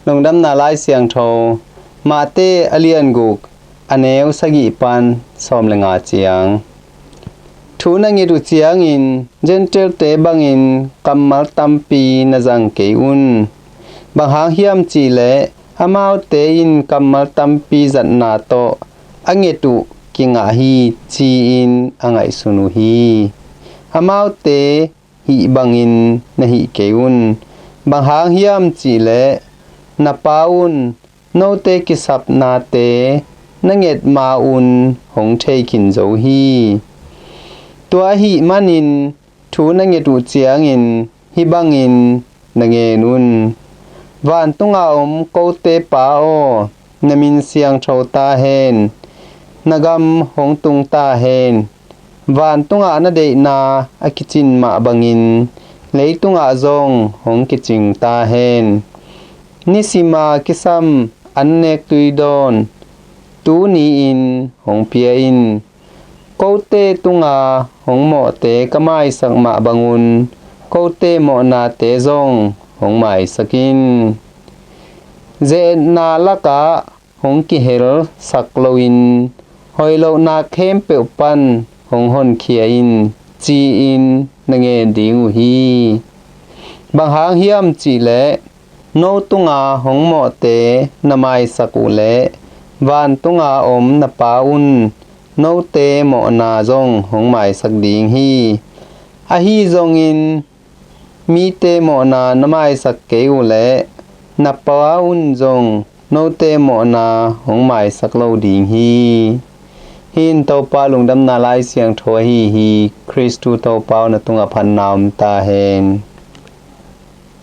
Lungdamna Lai Siangtho Amaute alian guk aneu sagi pan som lenga ciang thuna ngiru ciangin Gentile-te bangin kammal tampi na zang keun banghang hiam chi le Amaute in kammal tampi zatna to angetu kingah ciangin ngaihsun hi Amaute hi bangin na hi keun banghang hiam chi le napaun Naute kisapnate nget maun hong thei khin zo hi tua hi manin thu ngetu ciangin hi bangin ngenun Vantunga Kote pa o namin siang tho ta hen nagam hong tung ta hen Vantunga na de na akichin ma bangin leitunga zong hong kiching ta hen Nisim-a kisam annek tuidon tuni-in hong pia-in Kote tunga hong mote kamai sak ma bangun Kote mo na te zong hong mai sakin Ze-etna laka hong Hilh sakloin hoilo na khem peupan hong hon khia-in ciangin ngen dingu hi banghang hiam chi le Nautaang hong mote namai sakule Vantunga napaun Naute mo na zong hong mai sak ding hi ahih zongin mite mo na namai sak keule napaun zong Naute mo na hong mai sak lo ding hi hin Topa Lungdamna Lai Siangtho hi Kristu Topa na tunga phan nam ta hen